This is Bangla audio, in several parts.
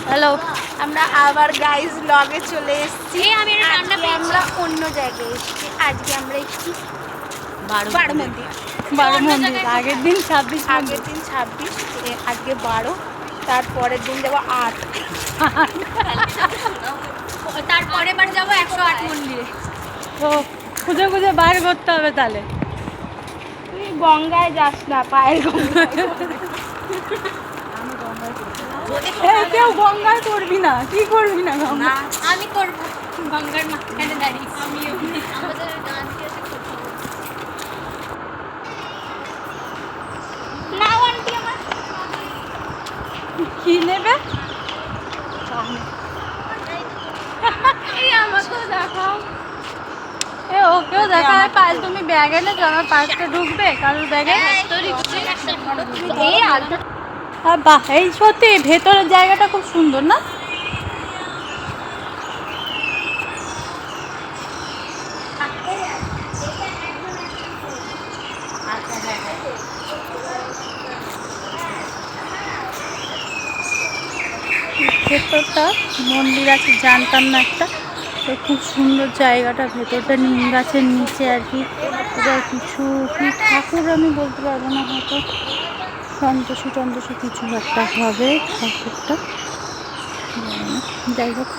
হ্যালো, আমরা আবার গাইজ ব্লগে চলে এসেছি। আজকে আমরা অন্য জায়গায় এসেছি। আজকে আমরা এসেছি বারো মন্দির। আগের দিন 26, আগের দিন 26, আজকে 12, তারপরের দিন যাবো 8, তারপরে বার যাবো 108 মন্দিরে। তো খুঁজে খুঁজে বার করতে হবে তাহলে। তুই গঙ্গায় যাস না, পায়ের গঙ্গায়। কেউ গঙ্গায় করবি না, কি করবি না গঙ্গা? আমি করবো গঙ্গার মাঝখানে দাঁড়িয়ে। আমাদের গান নাও আন্টি আমার কি নেবে? এই আমাকেও দেখাও। ওকেও দেখা পার্স, তুমি ব্যাগে না আমার পার্সটা ঢুকবে কারোর ব্যাগে? বাহ, এই সত্যি ভেতরের জায়গাটা খুব সুন্দর না? ভেতরটা মন্দির আছে, জানতাম না একটা। তো খুব সুন্দর জায়গাটা, ভেতরটা নিম গাছের নিচে আর কি। এবার কিছু কি ঠাকুর আমি বলতে পারবো না, হয়তো সন্তোষী টন্তোষী কিছু একটা হবে ঠাকুরটা। যাই হোক,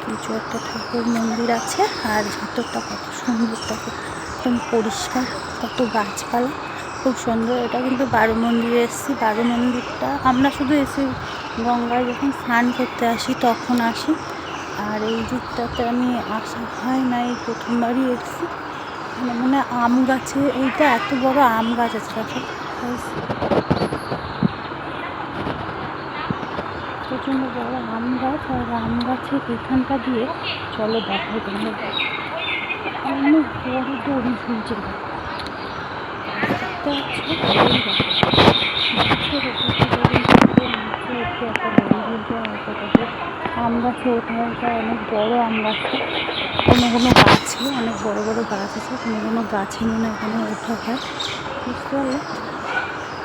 কিছু একটা ঠাকুর মন্দির আছে। আর ভেতরটা কত সুন্দর, দেখো একদম পরিষ্কার, কত গাছপালা, খুব সুন্দর। এটা কিন্তু 12 মন্দিরে এসেছি। 12 মন্দিরটা আমরা শুধু এসে গঙ্গায় যখন স্নান করতে আসি তখন আসি, আর এই দিকটাতে আমি আসা হয় না, এই প্রথমবারই এসেছি। মানে আম গাছে, এইটা এত বড় আম গাছ আছে, দেখো প্রচণ্ড বড় আম গাছ। আর আম গাছের এখানটা দিয়ে চলো দেখাই তোমাদের, অনেক বড় দড়ি ঝুলছে। আম গাছে ওঠা অনেক বড় আম গাছ, কোনো কোনো গাছে অনেক বড় বড় গাছ আছে, কোনো কোনো গাছে মনে এখানে ওঠা হয়, বুঝতে পারলে?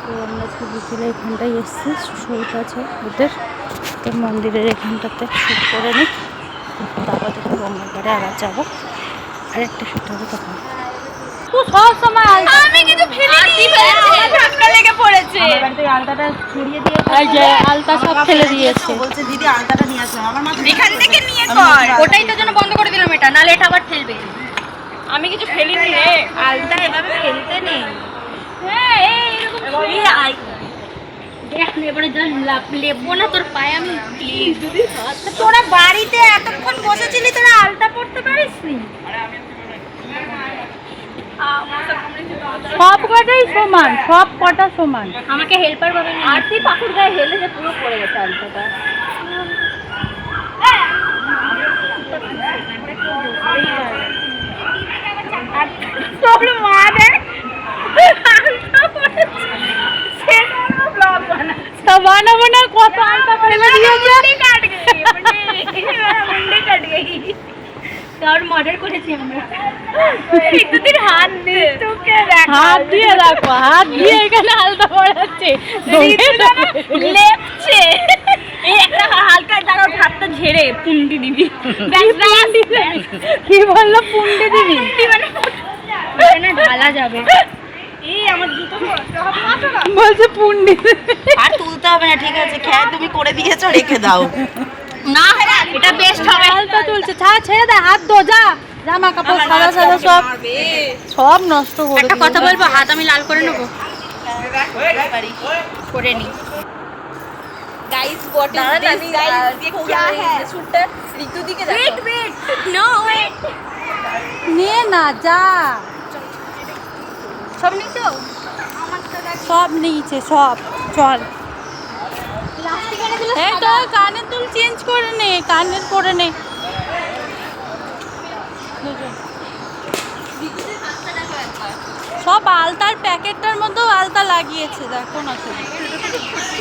তো আমরা আজকে বিকেলে এখানটায় এসেছি, শ্যুট আছে ওদের। তো মন্দিরের এখানটাতে শ্যুট করে নিই, তারপর দেখে গঙ্গার ধারে আবার যাবো। আর একটা শ্যুট হবে তখন। সব সময় আমি কিছু ফেলিনি, আমার ধাক্কা লেগে পড়েছে। আলতাটা ছড়িয়ে দিয়ে, এই যে আলতা সব ফেলে দিয়েছে। বলছে দিদি আলতাটা নিয়ে আসো, আমার মাথা এখান থেকে নিয়ে কর। ওটাই তো জন্য বন্ধ করে দিলাম এটা, নাহলে এটা আবার ফেলবে। আমি কিছু ফেলিনি রে, আলতা এভাবে ফেলতে নেই। হ্যাঁ, এরকম দেখ না, এবারে যা লেবো না তোর পায়ে আমি, প্লিজ। তোরা বাড়িতে এতক্ষণ বসেছিলি, তোরা আলতা পড়তে পারিস নি? সব কটাই সমান, সব কটা সমান। আমাকে হেল্পার ভাবে আর তুই পাকুর গায়ে হেলে যে পুরো পড়ে গেছে আলতাটা। তোর মা দেখ বানাবো না, কত আলতা ফেলে দিয়েছে। তোর মর্ডার করেছি আমরা। হাত দিয়ে হাত দিয়ে রাখো, হাত দিয়ে এখানে আলতা পড়াচ্ছে, লেপছে। এই একটা হালকা দাঁড়াও, হাতটা ঝেড়ে পুন্ডি দিবি। কি বললো? পুন্ডি দিবি? না, ঢালা যাবে। এই আমার জুতো বলছে পুন্ডি। আর তুলতে হবে না, ঠিক আছে, খেয়ে তুমি করে দিয়েছো, রেখে দাও। না, এটা বেস্ট হবে। আলতা তুলছে, ছেড়ে দে, হাত ধো, যা। জামা কাপড় সাদা সাদা সব নষ্ট করে। একটা কথা বলবো, হাত আমি লাল করে নেবো, করে নি। Guys what is this guys, ये क्या है? शूट ऋतु दी के वेट नो वेट নিয়ে না যা, সব নিছো? সব নিয়েছে সব। চল, প্লাস্টিক এনে দিলে এই তো কানের দুল চেঞ্জ করে নে, কানের পরে নে। সব আলতার প্যাকেটটার মধ্যেও আলতা লাগিয়েছে, দেখো না তুমি।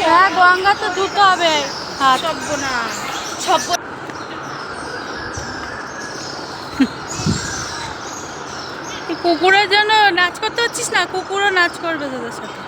হ্যাঁ, গঙ্গা তো ধুতে হবে হাত। কুকুরের জন্য নাচ করতে হচ্ছিস না, কুকুরও নাচ করবে তোদের সাথে।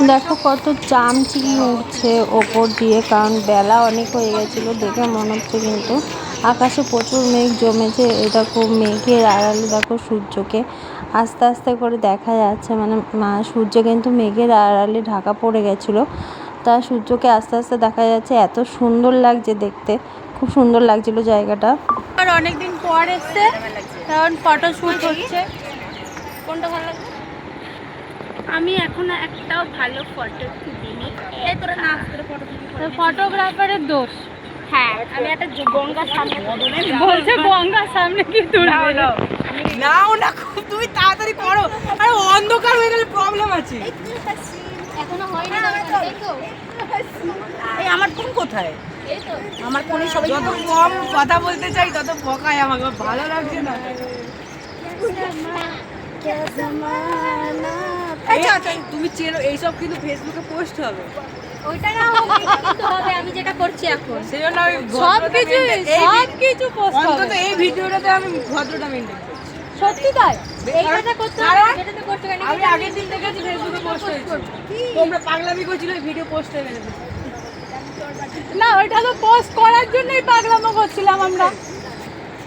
দেখো কত চামচিকি উঠছে ওপর দিয়ে, কারণ বেলা অনেক হয়ে গেছিলো। দেখে মনে হচ্ছে কিন্তু আকাশে প্রচুর মেঘ জমেছে। এটা খুব মেঘের আড়ালে দেখো সূর্যকে আস্তে আস্তে করে দেখা যাচ্ছে, মানে সূর্য কিন্তু মেঘের আড়ালে ঢাকা পড়ে গেছিলো, তা সূর্যকে আস্তে আস্তে দেখা যাচ্ছে। এত সুন্দর লাগছে দেখতে, খুব সুন্দর লাগছিল জায়গাটা। আর অনেকদিন পর এসছে, কারণ ফটো শুট হচ্ছে। কোনটা ভালো লাগছে? আমি এখনো একটাও ভালো ফটো তুলিনি। এই তোরা না ফটোগ্রাফারের দোষ। হ্যাঁ, আমি একটা গঙ্গার সামনে বলছে, গঙ্গার সামনে কি তুলবে? নাও না, খুব তুমি তাড়াতাড়ি করো, আরে অন্ধকার হয়ে গেলে প্রবলেম আছে। এখনো হয়নি তো। এই আমার ফোন কোথায়? এই তো আমার ফোনে সবাই যত কম কথা বলতে চাই তত বকায় আমাকে, ভালো লাগছে না। আচ্ছা তুমি চেনো এইসব, কিন্তু ফেসবুকে পোস্ট হবে। ওইটা না কিন্তু হবে, আমি যেটা করছি এখন। সেই জন্য আমি সবকিছু পোস্ট হবে। অন্তত এই ভিডিওটাতে আমি ভদ্রতা মেনটেন করছি। সত্যি তাই? এইটা করতে হবে, যেটাতে করতে হবে। আমি আগের দিন দেখেছি ফেসবুকে পোস্ট হয়েছে, তোমরা পাগলামি করছিলে, ভিডিও পোস্ট হয়ে গেছে। না, ওইটা তো পোস্ট করার জন্যই পাগলামো করছিলাম আমরা।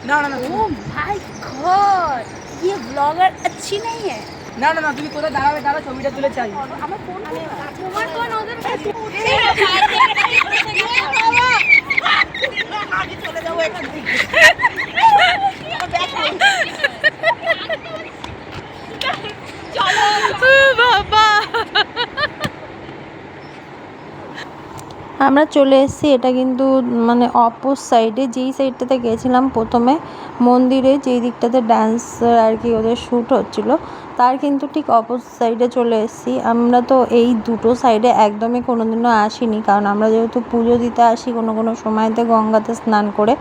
না না না, ও ভাই গॉड, ये ব্লগার अच्छी नहीं है। না না না, তুমি কোথায় দাঁড়াবে, দাঁড়া ছবিটা তুলে চাই। আমার ফোন, তোমার ফোন ওদের কাছে। আমি চলে যাবো এখান থেকে। বাবা, আমরা চলে এসেছি। এটা কিন্তু মানে অপোজ সাইডে, যেই সাইডটাতে গেছিলাম প্রথমে মন্দিরে, যেই দিকটাতে ডান্স আর কি ওদের শ্যুট হচ্ছিল, তার কিন্তু ঠিক অপোজ সাইডে চলে এসেছি। আমরা তো এই দুটো সাইডে একদমই কোনোদিনও আসিনি, কারণ আমরা যেহেতু পুজো দিতে আসি কোনো কোনো সময়তে গঙ্গাতে স্নান করে,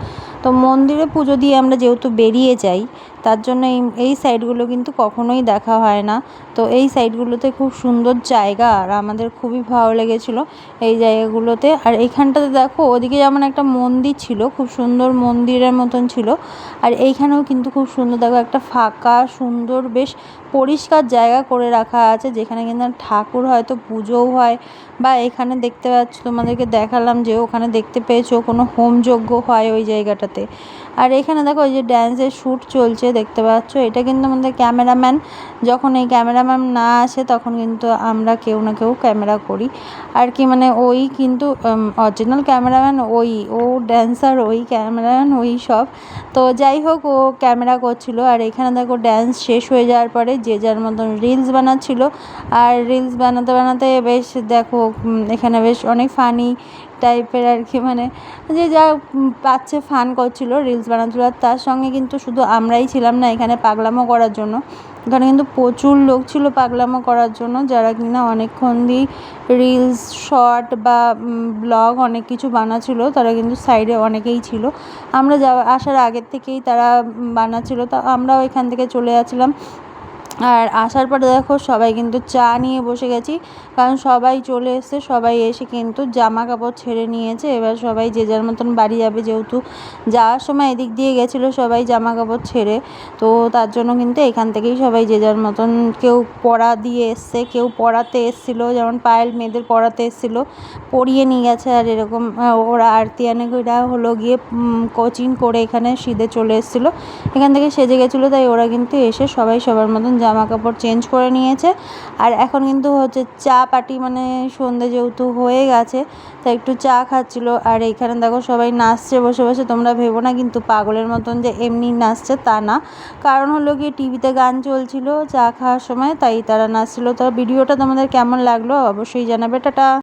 তো মন্দিরে পুজো দিয়ে আমরা যেহেতু বেরিয়ে যাই, তার জন্য এই সাইডগুলো কিন্তু কখনোই দেখা হয় না। তো এই সাইডগুলোতে খুব সুন্দর জায়গা, আর আমাদের খুবই ভালো লেগেছিলো এই জায়গাগুলোতে। আর এইখানটাতে দেখো, ওদিকে যেমন একটা মন্দির ছিল, খুব সুন্দর মন্দিরের মতন ছিল, আর এইখানেও কিন্তু খুব সুন্দর দেখো একটা ফাঁকা সুন্দর বেশ পরিষ্কার জায়গা করে রাখা আছে, যেখানে কিন্তু ঠাকুর হয়তো পুজোও হয়, বা এখানে দেখতে পাচ্ছ, তোমাদেরকে দেখালাম যে ওখানে দেখতে পেয়েছো কোনো হোমযজ্ঞ হয় ওই জায়গাটাতে। আর এখানে দেখো ওই যে ড্যান্সের শ্যুট চলছে দেখতে পাচ্ছ, এটা কিন্তু আমাদের ক্যামেরাম্যান, যখন এই ক্যামেরাম্যান না আসে তখন কিন্তু আমরা কেউ না কেউ ক্যামেরা করি আর কি, মানে ওই কিন্তু অরিজিনাল ক্যামেরাম্যান ওই, ও ড্যান্সার ওই, ক্যামেরাম্যান ওই সব। তো যাই হোক, ও ক্যামেরা করছিল। আর এখানে দেখো ড্যান্স শেষ হয়ে যাওয়ার পরে যে যার মতন রিলস বানাচ্ছিল, আর রিলস বানাতে বানাতে বেশ দেখো এখানে বেশ অনেক ফানি টাইপের আর কি, মানে যে যা পাচ্ছে ফান করছিল, রিলস বানাচ্ছিল। আর তার সঙ্গে কিন্তু শুধু আমরাই ছিলাম না এখানে পাগলামো করার জন্য, এখানে কিন্তু প্রচুর লোক ছিল পাগলামো করার জন্য, যারা কিনা অনেকক্ষণ দিয়ে রিলস শর্ট বা ব্লগ অনেক কিছু বানাচ্ছিল, তারা কিন্তু সাইডে অনেকেই ছিল। আমরা আসার আগের থেকেই তারা বানাচ্ছিল, তা আমরাও এখান থেকে চলে যাচ্ছিলাম। আর আসার পরে দেখো সবাই কিন্তু চা নিয়ে বসে গেছি, কারণ সবাই চলে এসছে, সবাই এসে কিন্তু জামা কাপড় ছেড়ে নিয়েছে। এবার সবাই যে যার মতন বাড়ি যাবে, যেহেতু যাওয়ার সময় এদিক দিয়ে গেছিলো সবাই জামা কাপড় ছেড়ে, তো তার জন্য কিন্তু এখান থেকেই সবাই যে যার মতন, কেউ পড়া দিয়ে এসছে, কেউ পড়াতে এসেছিলো, যেমন পায়েল মেয়েদের পড়াতে এসেছিলো, পড়িয়ে নিয়ে গেছে। আর এরকম ওরা আরতি আনেরা হলো গিয়ে কোচিং করে এখানে সিধে চলে এসেছিলো, এখান থেকে সেজে গেছিলো, তাই ওরা কিন্তু এসে সবাই সবার মতন জামা কাপড় চেঞ্জ করে নিয়েছে। আর এখন কিন্তু হচ্ছে চা পার্টি, মানে সন্ধে যেহেতু হয়ে গেছে তাই একটু চা খাচ্ছিল। আর এইখানে দেখো সবাই নাচছে বসে বসে, তোমরা ভেবো না কিন্তু পাগলের মতন যে এমনি নাচছে তা না, কারণ হলো কি টিভিতে গান চলছিল চা খাওয়ার সময়, তাই তারা নাচছিল। তো ভিডিওটা তোমাদের কেমন লাগলো অবশ্যই জানাবে। টাটা।